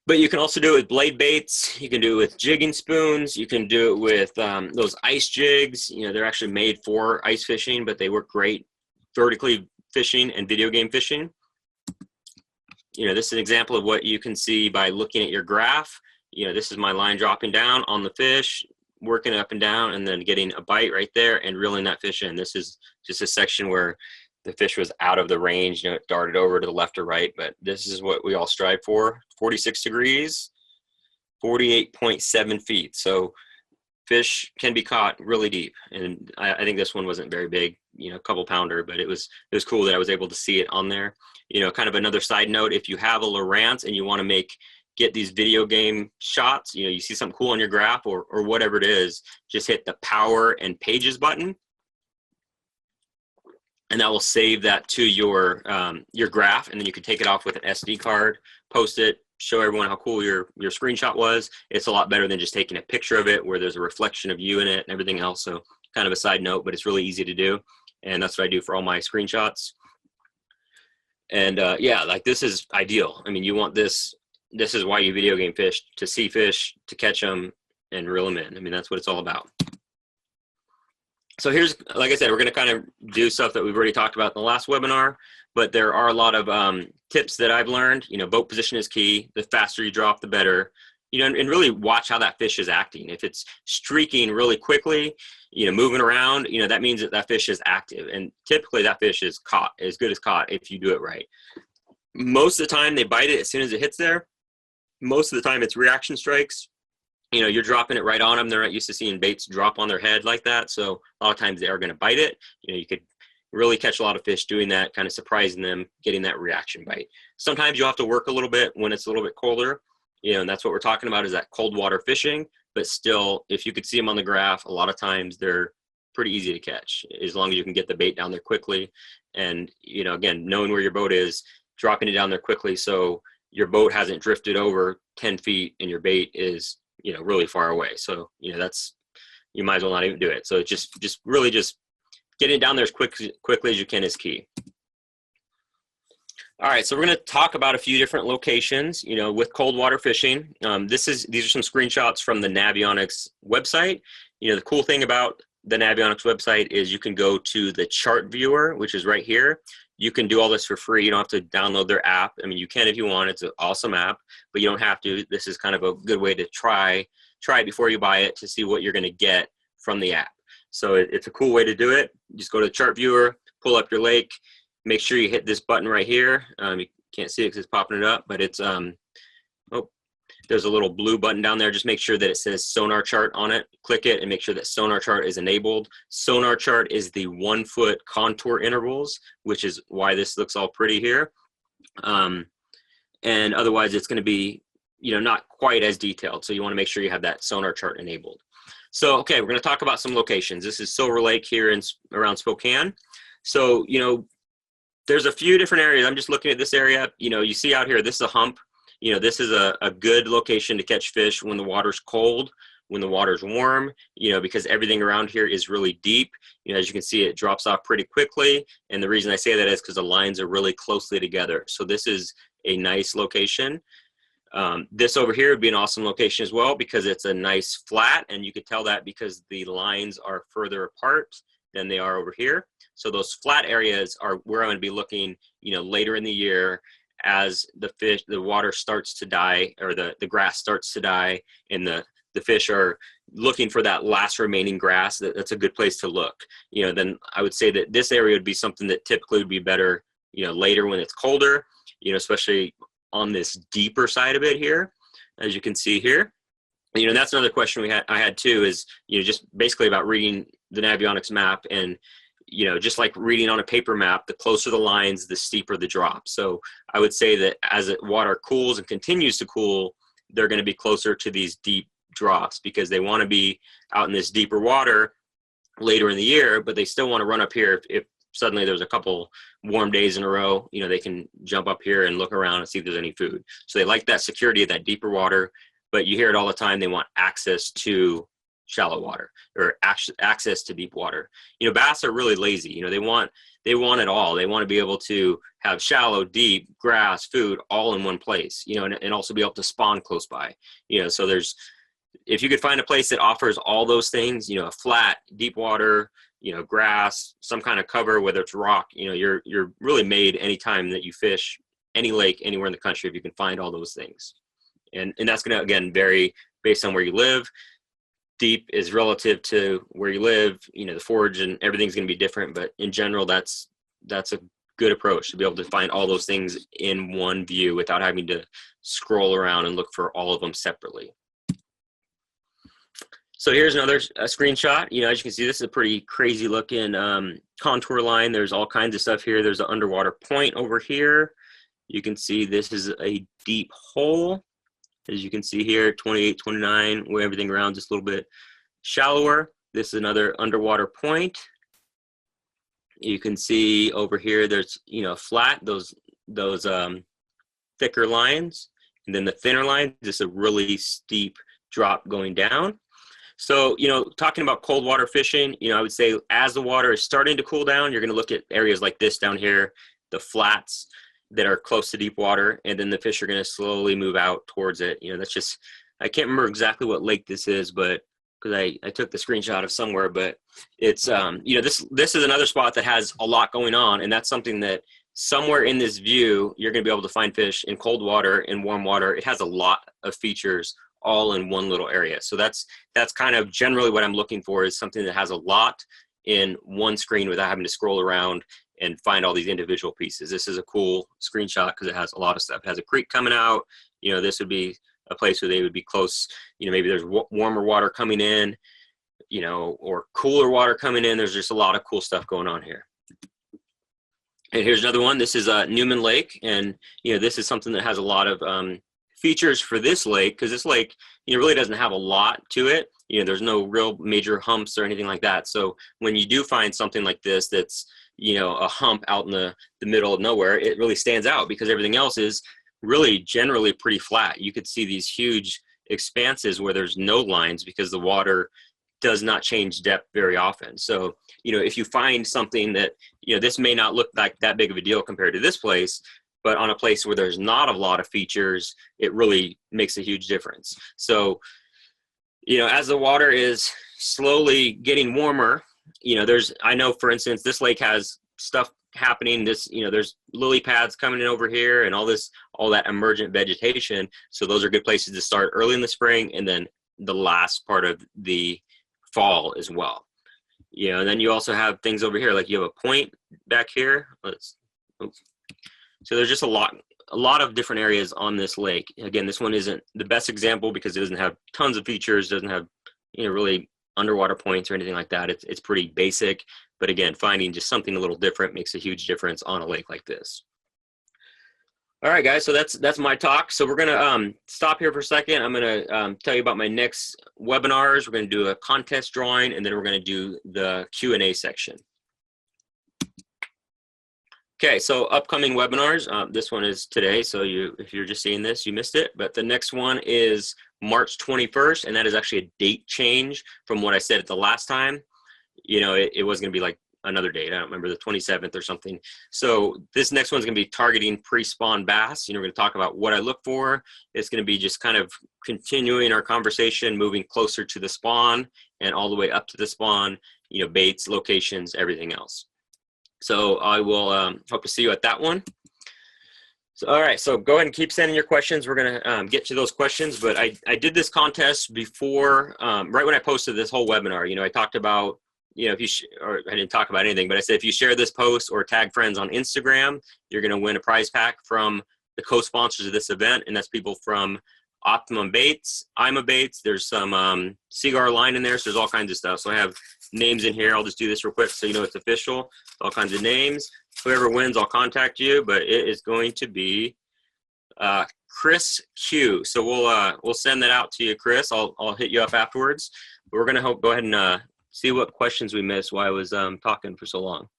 But you can also do it with blade baits. You can do it with jigging spoons. You can do it with those ice jigs. They're actually made for ice fishing, but they work great vertically fishing and video game fishing. This is an example of what you can see by looking at your graph. This is my line dropping down on the fish, working up and down, and then getting a bite right there and reeling that fish in. This is just a section where the fish was out of the range, it darted over to the left or right, but this is what we all strive for. 46 degrees, 48.7 feet. So fish can be caught really deep. And I think this one wasn't very big, a couple pounder, but it was cool that I was able to see it on there. Kind of another side note, if you have a Lowrance and you want to get these video game shots, you see something cool on your graph or whatever it is, just hit the power and pages button. And that will save that to your graph, and then you can take it off with an SD card, post it, show everyone how cool your screenshot was. It's a lot better than just taking a picture of it where there's a reflection of you in it and everything else. So kind of a side note, but it's really easy to do, and that's what I do for all my screenshots. And yeah, like this is ideal. I mean, you want this. This is why you video game fish, to see fish, to catch them, and reel them in. I mean, that's what it's all about. So here's, like I said, we're going to kind of do stuff that we've already talked about in the last webinar, but there are a lot of tips that I've learned. Boat position is key. The faster you drop, the better. you know, and really watch how that fish is acting. If it's streaking really quickly, you know, moving around, you know, that means that that fish is active. And typically that fish is caught, as good as caught, if you do it right. Most of the time they bite it as soon as it hits there. Most of the time it's reaction strikes. You know, you're dropping it right on them. They're not used to seeing baits drop on their head like that. So a lot of times they are going to bite it. You know, you could really catch a lot of fish doing that, kind of surprising them, getting that reaction bite. Sometimes you'll have to work a little bit when it's a little bit colder. You know, and that's what we're talking about, is that cold water fishing. But still, if you could see them on the graph, a lot of times they're pretty easy to catch as long as you can get the bait down there quickly. And, you know, again, knowing where your boat is, dropping it down there quickly so your boat hasn't drifted over 10 feet and your bait is, you know, really far away. So, you know, that's, you might as well not even do it. So just really just getting down there as quickly as you can is key. All right, so we're going to talk about a few different locations, you know, with cold water fishing. These are some screenshots from the Navionics website. You know, the cool thing about the Navionics website is you can go to the chart viewer, which is right here. You can do all this for free. You don't have to download their app. I mean, you can if you want. It's an awesome app, but you don't have to. This is kind of a good way to try it before you buy it to see what you're going to get from the app. So it's a cool way to do it. Just go to the chart viewer, pull up your lake. Make sure you hit this button right here. You can't see it because it's popping it up, but it's, there's a little blue button down there. Just make sure that it says sonar chart on it. Click it and make sure that sonar chart is enabled. Sonar chart is the 1 foot contour intervals, which is why this looks all pretty here. And otherwise it's going to be, you know, not quite as detailed. So you want to make sure you have that sonar chart enabled. So, okay, we're going to talk about some locations. This is Silver Lake here around Spokane. So, you know, there's a few different areas. I'm just looking at this area. You know, you see out here, this is a hump. You know, this is a good location to catch fish when the water's cold, when the water's warm, you know, because everything around here is really deep. You know, as you can see, it drops off pretty quickly. And the reason I say that is because the lines are really closely together. So this is a nice location. This over here would be an awesome location as well because it's a nice flat, and you could tell that because the lines are further apart than they are over here. So those flat areas are where I'm going to be looking, you know, later in the year as the water starts to die, or the grass starts to die, and the fish are looking for that last remaining grass. That's a good place to look. You know, then I would say that this area would be something that typically would be better, you know, later when it's colder, you know, especially on this deeper side of it here, as you can see here. You know, that's another question I had too, is, you know, just basically about reading the Navionics map. And, you know, just like reading on a paper map, the closer the lines, the steeper the drop. So I would say that as water cools and continues to cool, they're going to be closer to these deep drops because they want to be out in this deeper water later in the year, but they still want to run up here. If suddenly there's a couple warm days in a row, you know, they can jump up here and look around and see if there's any food. So they like that security of that deeper water, but you hear it all the time. They want access to shallow water, or access to deep water. You know, bass are really lazy. You know, they want it all. They want to be able to have shallow, deep, grass, food all in one place, you know, and also be able to spawn close by, you know. So if you could find a place that offers all those things, you know, a flat, deep water, you know, grass, some kind of cover, whether it's rock, you know, you're really made anytime that you fish any lake anywhere in the country if you can find all those things. And that's going to, again, vary based on where you live. Deep is relative to where you live, you know, the forage and everything's going to be different, but in general, that's a good approach to be able to find all those things in one view without having to scroll around and look for all of them separately. So here's another screenshot. You know, as you can see, this is a pretty crazy looking contour line. There's all kinds of stuff here. There's an underwater point over here. You can see this is a deep hole. As you can see here, 28, 29, where everything around just a little bit shallower. This is another underwater point. You can see over here, there's, you know, flat, those thicker lines. And then the thinner line, just a really steep drop going down. So, you know, talking about cold water fishing, you know, I would say as the water is starting to cool down, you're going to look at areas like this down here, the flats that are close to deep water, and then the fish are going to slowly move out towards it. You know, that's just, I can't remember exactly what lake this is, but because I took the screenshot of somewhere, but it's, you know, this is another spot that has a lot going on, and that's something that somewhere in this view, you're going to be able to find fish in cold water, in warm water. It has a lot of features all in one little area. So that's kind of generally what I'm looking for, is something that has a lot in one screen without having to scroll around and find all these individual pieces. This is a cool screenshot because it has a lot of stuff. It has a creek coming out. You know, this would be a place where they would be close. You know, maybe there's warmer water coming in, you know, or cooler water coming in. There's just a lot of cool stuff going on here. And here's another one. This is Newman Lake. And, you know, this is something that has a lot of features for this lake, because this lake, you know, really doesn't have a lot to it. You know, there's no real major humps or anything like that. So when you do find something like this that's, you know, a hump out in the middle of nowhere, it really stands out because everything else is really generally pretty flat. You could see these huge expanses where there's no lines because the water does not change depth very often. So, you know, if you find something that, you know, this may not look like that big of a deal compared to this place, but on a place where there's not a lot of features, it really makes a huge difference. So, you know, as the water is slowly getting warmer, you know, I know, for instance, this lake has stuff happening. You know, there's lily pads coming in over here and all that emergent vegetation. So those are good places to start early in the spring and then the last part of the fall as well. You know, and then you also have things over here, like you have a point back here. So there's just a lot of different areas on this lake. Again, this one isn't the best example because it doesn't have tons of features, doesn't have, you know, really underwater points or anything like that. It's pretty basic, but again, finding just something a little different makes a huge difference on a lake like this. All right, guys, so that's my talk. So we're gonna stop here for a second. I'm gonna tell you about my next webinars. We're gonna do a contest drawing, and then we're gonna do the Q&A section. Okay, so upcoming webinars. This one is today, so if you're just seeing this, you missed it. But the next one is March 21st, and that is actually a date change from what I said at the last time. You know, it was going to be like another date. I don't remember, the 27th or something. So this next one's going to be targeting pre-spawn bass. You know, we're going to talk about what I look for. It's going to be just kind of continuing our conversation, moving closer to the spawn and all the way up to the spawn, you know, baits, locations, everything else. So I will hope to see you at that one. So, all right, so go ahead and keep sending your questions. We're going to get to those questions, but I did this contest before, right when I posted this whole webinar. You know, I talked about, you know, or I didn't talk about anything, but I said if you share this post or tag friends on Instagram, you're going to win a prize pack from the co-sponsors of this event, and that's people from Optimum Baits, Ima Baits. There's some Cigar line in there, so there's all kinds of stuff. So I have names in here. I'll just do this real quick so you know it's official. All kinds of names. Whoever wins, I'll contact you, but it is going to be Chris Q. So we'll send that out to you, Chris. I'll hit you up afterwards. But we're going to go ahead and see what questions we missed while I was talking for so long.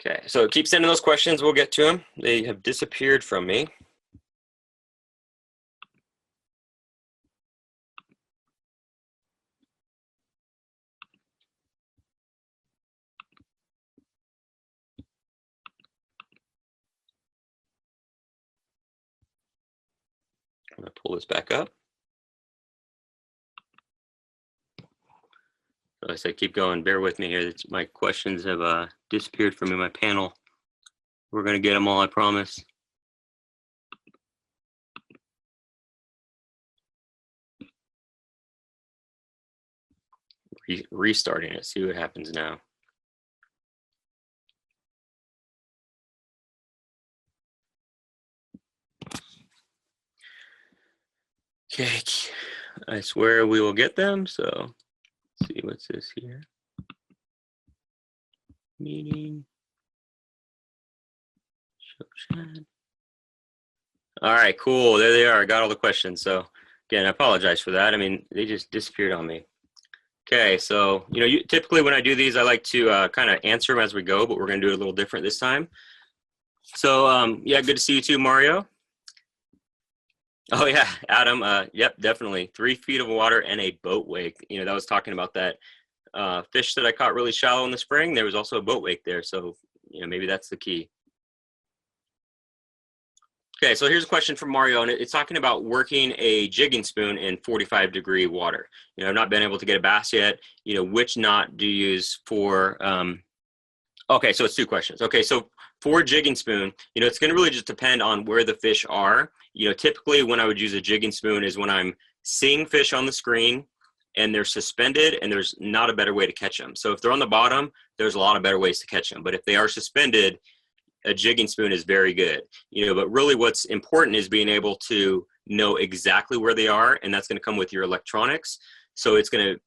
Okay, so keep sending those questions. We'll get to them. They have disappeared from me. I'm going to pull this back up. So I said, keep going. Bear with me here. My questions have disappeared from my panel. We're going to get them all, I promise. Restarting it. See what happens now. Okay. I swear we will get them. So. See what's this here. Meeting. Show chat. All right, cool. There they are. I got all the questions. So again, I apologize for that. I mean, they just disappeared on me. Okay, so you know, typically when I do these, I like to kind of answer them as we go, but we're going to do it a little different this time. So yeah, good to see you too, Mario. Oh yeah, Adam. Yep, definitely 3 feet of water and a boat wake. You know, that was talking about that fish that I caught really shallow in the spring. There was also a boat wake there, so you know, maybe that's the key. Okay, so here's a question from Mario, and it's talking about working a jigging spoon in 45-degree water. You know, I've not been able to get a bass yet. You know, which knot do you use for Okay, so it's two questions. Okay, so for jigging spoon, it's going to really just depend on where the fish are. Typically when I would use a jigging spoon is when I'm seeing fish on the screen and they're suspended and there's not a better way to catch them. So if they're on the bottom, there's a lot of better ways to catch them. But if they are suspended, a jigging spoon is very good. But really what's important is being able to know exactly where they are, and that's going to come with your electronics. So it's going to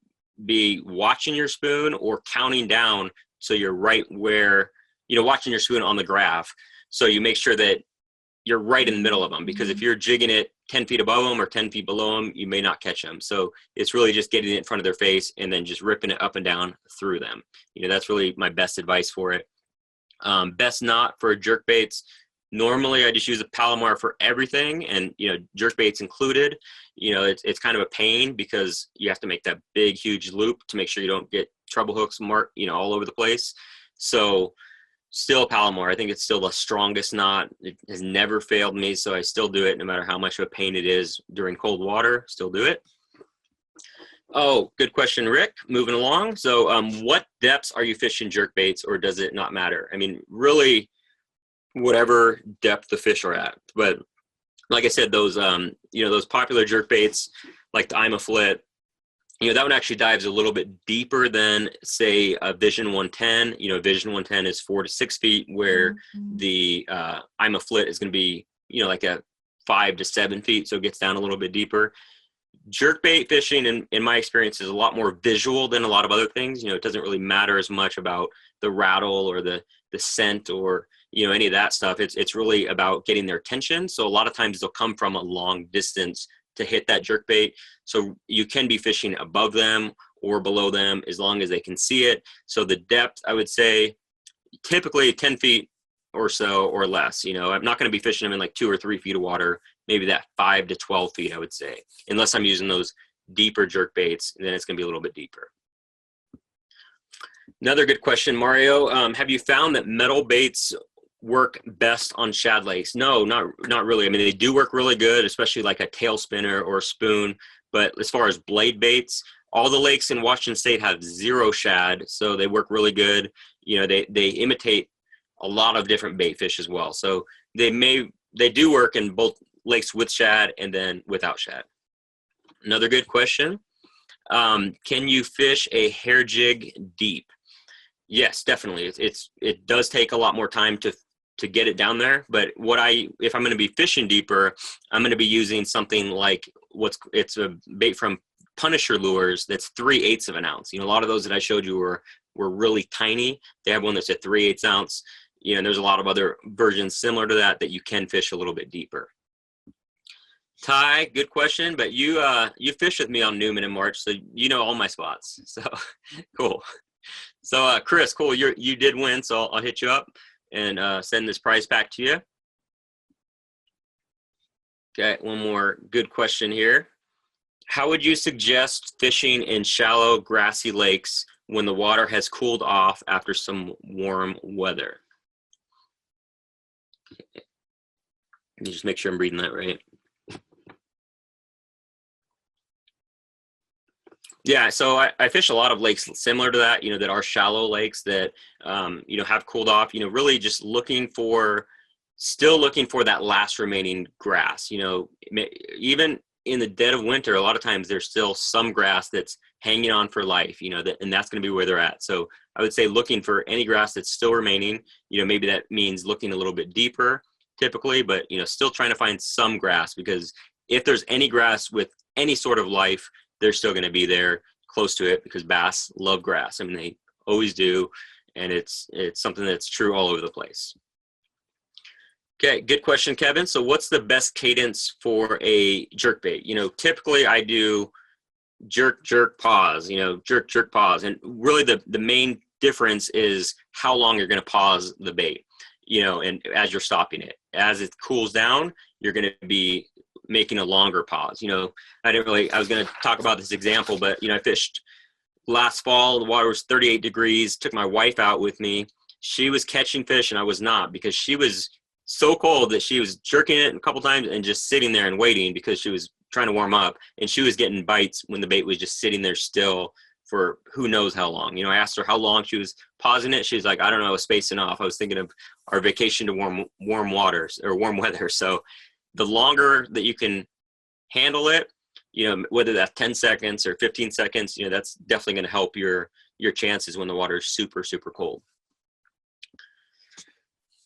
be watching your spoon or counting down so you're right where, watching your spoon on the graph. So you make sure that you're right in the middle of them, because if you're jigging it 10 feet above them or 10 feet below them, you may not catch them. So it's really just getting it in front of their face and then just ripping it up and down through them. That's really my best advice for it. Best knot for jerk baits. Normally I just use a Palomar for everything, and jerk baits included. It's kind of a pain because you have to make that big huge loop to make sure you don't get treble hooks marked all over the place. So still Palomar, I think it's still the strongest knot. It has never failed me, so I still do it no matter how much of a pain it is during cold water. Still do it. Oh, good question, Rick. Moving along. So what depths are you fishing jerk baits, or does it not matter? I mean, really, whatever depth the fish are at. But like I said, those those popular jerk baits like the I'm a Flit, that one actually dives a little bit deeper than, say, a Vision 110. Vision 110 is 4 to 6 feet, where the I'm a Flit is going to be like a 5 to 7 feet, so it gets down a little bit deeper. Jerkbait fishing, in my experience, is a lot more visual than a lot of other things. It doesn't really matter as much about the rattle or the scent or any of that stuff. It's really about getting their attention. So a lot of times they'll come from a long distance to hit that jerkbait. So you can be fishing above them or below them as long as they can see it. So the depth, I would say, typically 10 feet or so or less. I'm not going to be fishing them in like 2 or 3 feet of water. Maybe that 5 to 12 feet, I would say, unless I'm using those deeper jerk baits, then it's going to be a little bit deeper. Another good question, Mario. Have you found that metal baits work best on shad lakes? No, not really. I mean, they do work really good, especially like a tail spinner or a spoon. But as far as blade baits, all the lakes in Washington State have 0 shad, so they work really good. They imitate a lot of different bait fish as well. So they do work in both lakes with shad and then without shad. Another good question. Can you fish a hair jig deep? Yes, definitely. It does take a lot more time to get it down there. But if I'm going to be fishing deeper, I'm going to be using something like it's a bait from Punisher lures that's 3/8 of an ounce. A lot of those that I showed you were really tiny. They have one that's a 3/8 ounce. And there's a lot of other versions similar to that you can fish a little bit deeper. Ty, good question, but you fished with me on Newman in March, so you know all my spots. So cool. So Chris, cool, you did win, so I'll hit you up and send this prize back to you. Okay, one more good question here. How would you suggest fishing in shallow, grassy lakes when the water has cooled off after some warm weather? Let me just make sure I'm reading that right. Yeah, so I fish a lot of lakes similar to that, that are shallow lakes that, have cooled off, really just still looking for that last remaining grass. Even in the dead of winter, a lot of times there's still some grass that's hanging on for life, and that's going to be where they're at. So I would say looking for any grass that's still remaining, maybe that means looking a little bit deeper typically, but, still trying to find some grass, because if there's any grass with any sort of life, they're still going to be there close to it, because bass love grass. I mean, they always do. And it's something that's true all over the place. Okay, good question, Kevin. So what's the best cadence for a jerkbait? Typically I do jerk, jerk, pause, jerk, jerk, pause. And really the main difference is how long you're going to pause the bait, and as you're stopping it. As it cools down, you're going to be making a longer pause. I was going to talk about this example, but, I fished last fall. The water was 38 degrees, took my wife out with me. She was catching fish and I was not, because she was so cold that she was jerking it a couple times and just sitting there and waiting because she was trying to warm up, and she was getting bites when the bait was just sitting there still, for who knows how long. I asked her how long she was pausing it. She's like, I don't know, I was spacing off. I was thinking of our vacation to warm waters or warm weather. So the longer that you can handle it, whether that's 10 seconds or 15 seconds, that's definitely going to help your chances when the water is super, super cold.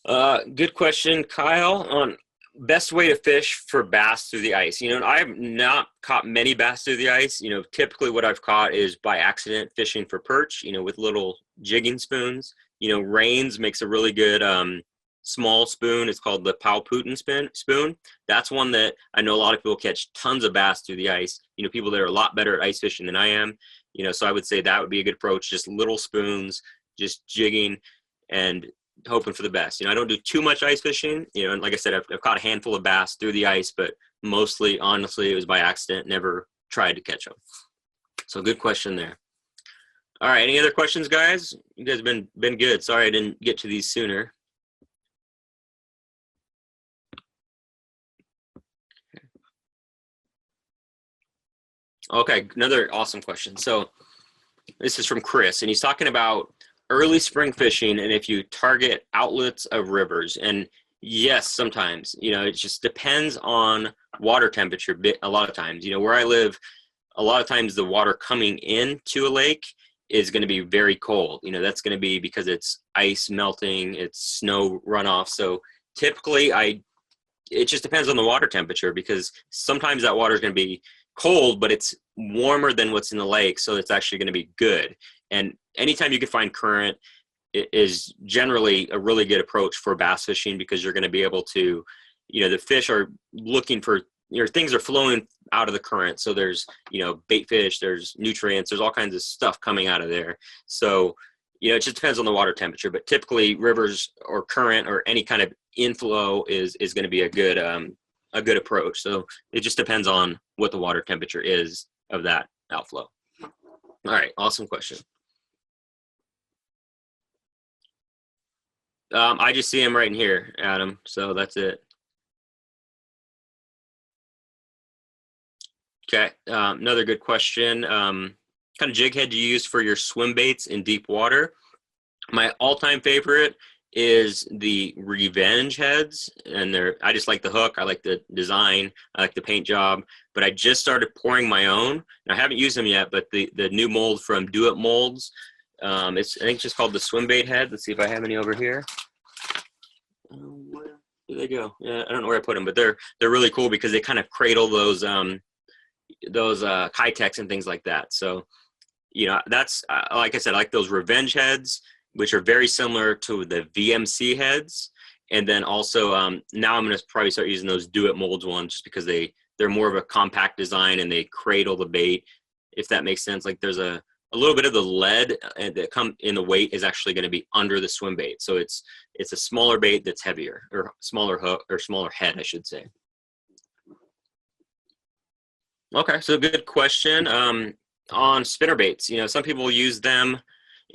Good question, Kyle, on best way to fish for bass through the ice. I have not caught many bass through the ice. Typically what I've caught is by accident fishing for perch, with little jigging spoons. Rains makes a really good small spoon. It's called the Powputin spoon. That's one that I know a lot of people catch tons of bass through the ice. People that are a lot better at ice fishing than I am. So I would say that would be a good approach. Just little spoons, just jigging and hoping for the best. I don't do too much ice fishing. And like I said, I've caught a handful of bass through the ice, but mostly, honestly, it was by accident. Never tried to catch them. So good question there. All right, any other questions, guys? You guys have been good. Sorry I didn't get to these sooner. Okay, another awesome question. So this is from Chris, and he's talking about early spring fishing and if you target outlets of rivers. And yes, sometimes, it just depends on water temperature a lot of times. Where I live, a lot of times the water coming into a lake is going to be very cold. That's going to be because it's ice melting, it's snow runoff. So typically it just depends on the water temperature, because sometimes that water is going to be cold, but it's warmer than what's in the lake, so it's actually going to be good. And anytime you can find current is generally a really good approach for bass fishing, because you're going to be able to, the fish are looking for, things are flowing out of the current. So there's, bait fish, there's nutrients, there's all kinds of stuff coming out of there. So, it just depends on the water temperature, but typically rivers or current or any kind of inflow is going to be a good approach. So it just depends on what the water temperature is of that outflow. All right, awesome question. I just see him right in here, Adam. So that's it. Okay, another good question. Kind of jig head do you use for your swim baits in deep water? My all-time favorite is the Revenge heads, and I just like the hook, I like the design, I like the paint job, but I just started pouring my own, and I haven't used them yet, but the new mold from Do It Molds, I think it's just called the swim bait head. Let's see if I have any over here. Where did they go? Yeah, I don't know where I put them, but they're really cool because they kind of cradle those Kitex and things like that. So that's like I said, I like those Revenge heads, which are very similar to the VMC heads. And then also now I'm going to probably start using those Do It Molds ones, just because they're more of a compact design and they cradle the bait, if that makes sense. Like there's a little bit of the lead that come in the weight is actually going to be under the swim bait. So it's a smaller bait that's heavier, or smaller hook, or smaller head, I should say. Okay, so good question. On spinner baits, some people use them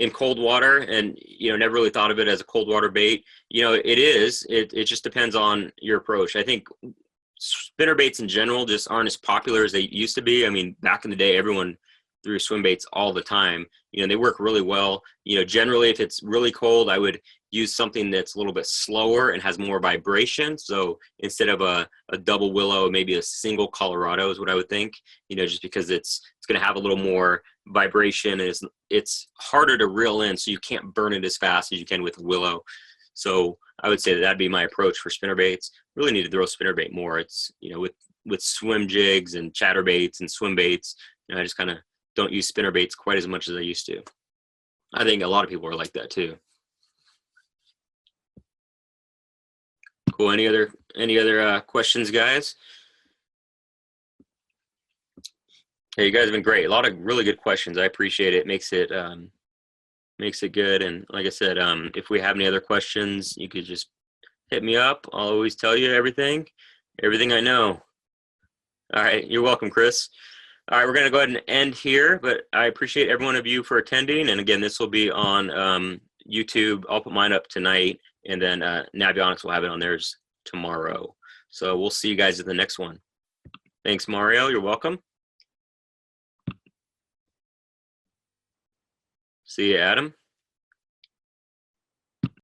in cold water and, never really thought of it as a cold water bait. It just depends on your approach. I think spinner baits in general just aren't as popular as they used to be. I mean, back in the day, everyone threw swim baits all the time. They work really well. Generally, if it's really cold, I would use something that's a little bit slower and has more vibration. So instead of a double willow, maybe a single Colorado is what I would think, just because it's going to have a little more vibration, and it's harder to reel in, so you can't burn it as fast as you can with willow. So I would say that'd be my approach for spinner baits. Really need to throw spinner bait more. It's, with swim jigs and chatterbaits and swim baits, I just kind of don't use spinner baits quite as much as I used to. I think a lot of people are like that too. Cool. Any other questions, guys? Hey, you guys have been great. A lot of really good questions. I appreciate it. Makes it good. And like I said, if we have any other questions, you could just hit me up. I'll always tell you everything I know. All right. You're welcome, Chris. All right, we're going to go ahead and end here, but I appreciate every one of you for attending. And again, this will be on YouTube. I'll put mine up tonight, and then Navionics will have it on theirs tomorrow. So we'll see you guys at the next one. Thanks, Mario. You're welcome. See you, Adam.